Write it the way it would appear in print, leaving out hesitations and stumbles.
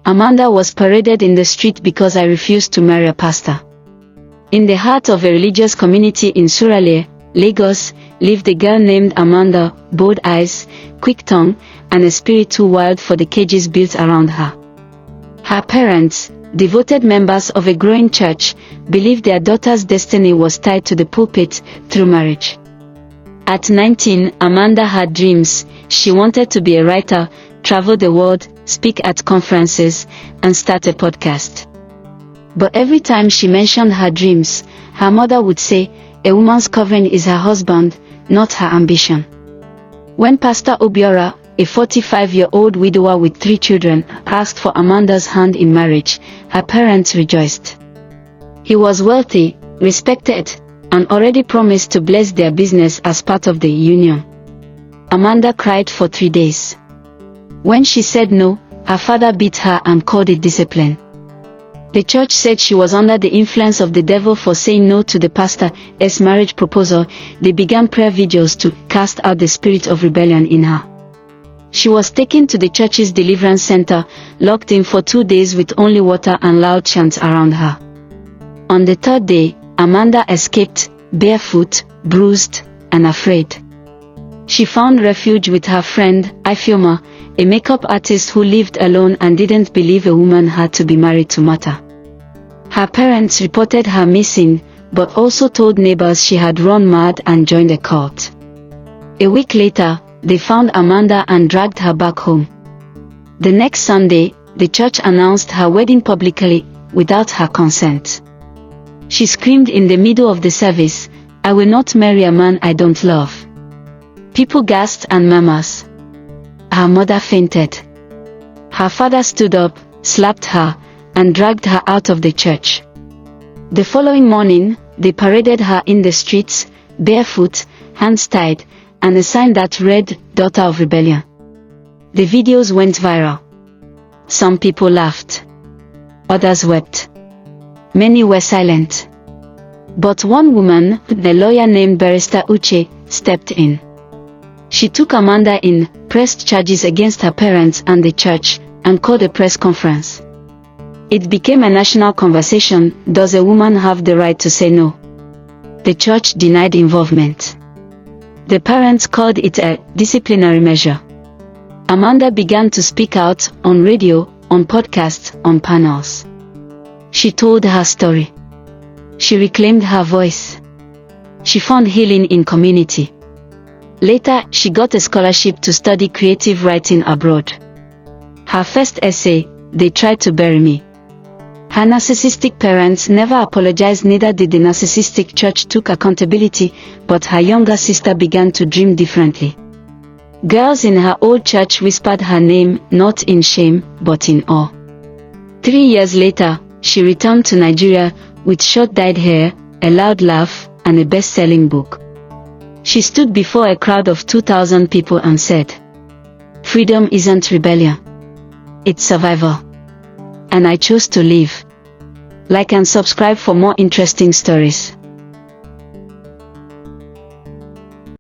Amanda was paraded in the street because I refused to marry a pastor. In the heart of a religious community in Surulere, Lagos, lived a girl named Amanda, bold eyes, quick tongue, and a spirit too wild for the cages built around her. Her parents, devoted members of a growing church, believed their daughter's destiny was tied to the pulpit through marriage. At 19, Amanda had dreams. She wanted to be a writer, travel the world, speak at conferences, and start a podcast. But every time she mentioned her dreams, her mother would say, "A woman's covering is her husband, not her ambition." When Pastor Obiora, a 45-year-old widower with 3 children, asked for Amanda's hand in marriage, her parents rejoiced. He was wealthy, respected, and already promised to bless their business as part of the union. Amanda cried for 3 days. When she said no, her father beat her and called it discipline. The church said she was under the influence of the devil for saying no to the pastor's marriage proposal. They began prayer vigils to cast out the spirit of rebellion in her. She was taken to the church's deliverance center, locked in for 2 days with only water and loud chants around her. On the 3rd day, Amanda escaped, barefoot, bruised, and afraid. She found refuge with her friend, Ifeoma, a makeup artist who lived alone and didn't believe a woman had to be married to matter. Her parents reported her missing, but also told neighbors she had run mad and joined a cult. A week later, they found Amanda and dragged her back home. The next Sunday, the church announced her wedding publicly, without her consent. She screamed in the middle of the service, "I will not marry a man I don't love." People gasped and murmured. Her mother fainted. Her father stood up, slapped her, and dragged her out of the church. The following morning, they paraded her in the streets, barefoot, hands tied, and a sign that read, "Daughter of Rebellion." The videos went viral. Some people laughed. Others wept. Many were silent. But one woman, the lawyer named Barrister Uche, stepped in. She took Amanda in, pressed charges against her parents and the church, and called a press conference. It became a national conversation. Does a woman have the right to say no? The church denied involvement. The parents called it a disciplinary measure. Amanda began to speak out, on radio, on podcasts, on panels. She told her story. She reclaimed her voice. She found healing in community. Later, she got a scholarship to study creative writing abroad. Her first essay, "They Tried to Bury Me." Her narcissistic parents never apologized, neither did the narcissistic church took accountability, but her younger sister began to dream differently. Girls in her old church whispered her name, not in shame, but in awe. 3 years later, she returned to Nigeria, with short dyed hair, a loud laugh, and a best-selling book. She stood before a crowd of 2,000 people and said, "Freedom isn't rebellion. It's survival. And I chose to live." Like and subscribe for more interesting stories.